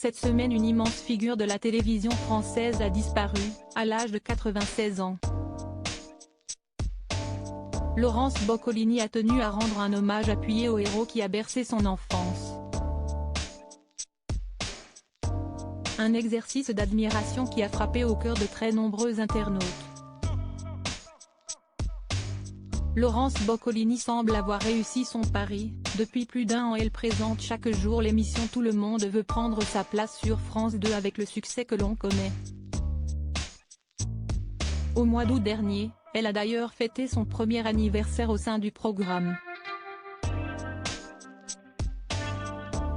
Cette semaine, une immense figure de la télévision française a disparu, à l'âge de 96 ans. Laurence Boccolini a tenu à rendre un hommage appuyé au héros qui a bercé son enfance. Un exercice d'admiration qui a frappé au cœur de très nombreux internautes. Laurence Boccolini semble avoir réussi son pari. Depuis plus d'1 an, elle présente chaque jour l'émission Tout le monde veut prendre sa place sur France 2 avec le succès que l'on connaît. Au mois d'août dernier, elle a d'ailleurs fêté son premier anniversaire au sein du programme.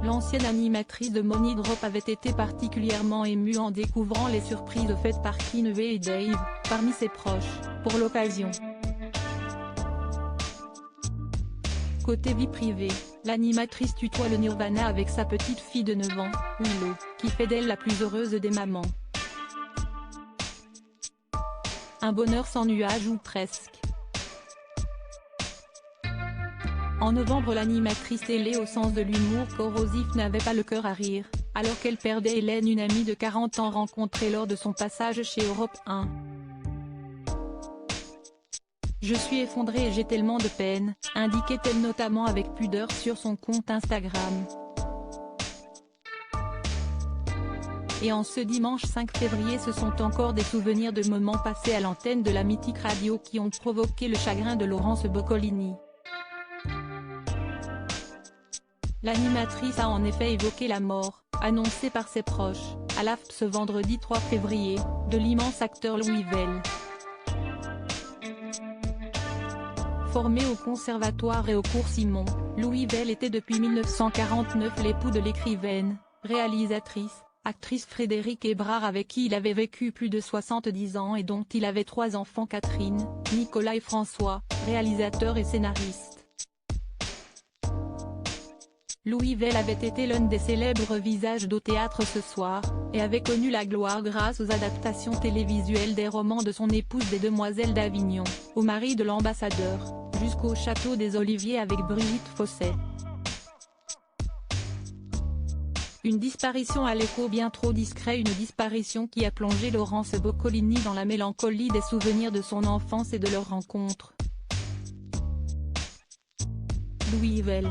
L'ancienne animatrice de Money Drop avait été particulièrement émue en découvrant les surprises faites par Kinvey et Dave, parmi ses proches, pour l'occasion. Côté vie privée, l'animatrice tutoie le Nirvana avec sa petite fille de 9 ans, Willow, qui fait d'elle la plus heureuse des mamans. Un bonheur sans nuage ou presque. En novembre, l'animatrice télé au sens de l'humour corrosif n'avait pas le cœur à rire, alors qu'elle perdait Hélène, une amie de 40 ans rencontrée lors de son passage chez Europe 1. Je suis effondrée et j'ai tellement de peine, indiquait-elle notamment avec pudeur sur son compte Instagram. Et en ce dimanche 5 février, ce sont encore des souvenirs de moments passés à l'antenne de la mythique radio qui ont provoqué le chagrin de Laurence Boccolini. L'animatrice a en effet évoqué la mort, annoncée par ses proches, à l'AFP ce vendredi 3 février, de l'immense acteur Louis Vell. Formé au Conservatoire et au Cours Simon, Louis Vell était depuis 1949 l'époux de l'écrivaine, réalisatrice, actrice Frédérique Hébrard, avec qui il avait vécu plus de 70 ans et dont il avait 3 enfants: Catherine, Nicolas et François, réalisateur et scénariste. Louis Vell avait été l'un des célèbres visages d'au théâtre Ce Soir, et avait connu la gloire grâce aux adaptations télévisuelles des romans de son épouse des Demoiselles d'Avignon, au mari de l'ambassadeur, jusqu'au Château des Oliviers avec Brigitte Fossey. Une disparition à l'écho bien trop discret, une disparition qui a plongé Laurence Boccolini dans la mélancolie des souvenirs de son enfance et de leur rencontre. Louis Vell.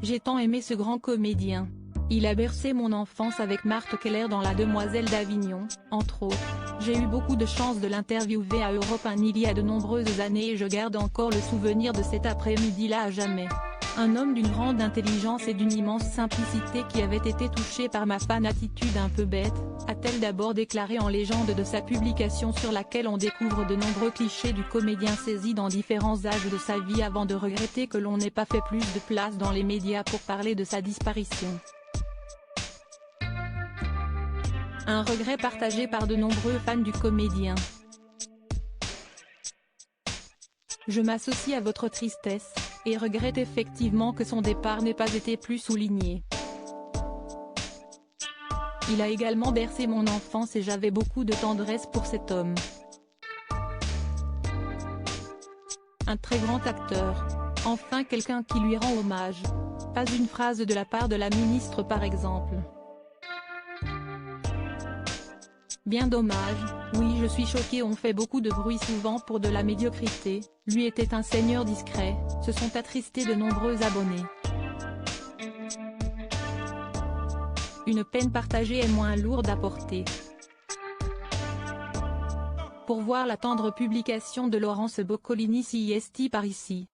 J'ai tant aimé ce grand comédien. Il a bercé mon enfance avec Marthe Keller dans La Demoiselle d'Avignon, entre autres. J'ai eu beaucoup de chance de l'interviewer à Europe 1 il y a de nombreuses années et je garde encore le souvenir de cet après-midi-là à jamais. Un homme d'une grande intelligence et d'une immense simplicité qui avait été touché par ma fan attitude un peu bête, a-t-elle d'abord déclaré en légende de sa publication sur laquelle on découvre de nombreux clichés du comédien saisi dans différents âges de sa vie avant de regretter que l'on n'ait pas fait plus de place dans les médias pour parler de sa disparition. Un regret partagé par de nombreux fans du comédien. Je m'associe à votre tristesse, et regrette effectivement que son départ n'ait pas été plus souligné. Il a également bercé mon enfance et j'avais beaucoup de tendresse pour cet homme. Un très grand acteur. Enfin quelqu'un qui lui rend hommage. Pas une phrase de la part de la ministre par exemple. Bien dommage, oui je suis choquée, on fait beaucoup de bruit souvent pour de la médiocrité, lui était un seigneur discret, se sont attristés de nombreux abonnés. Une peine partagée est moins lourde à porter. Pour voir la tendre publication de Laurence Boccolini CIST par ici.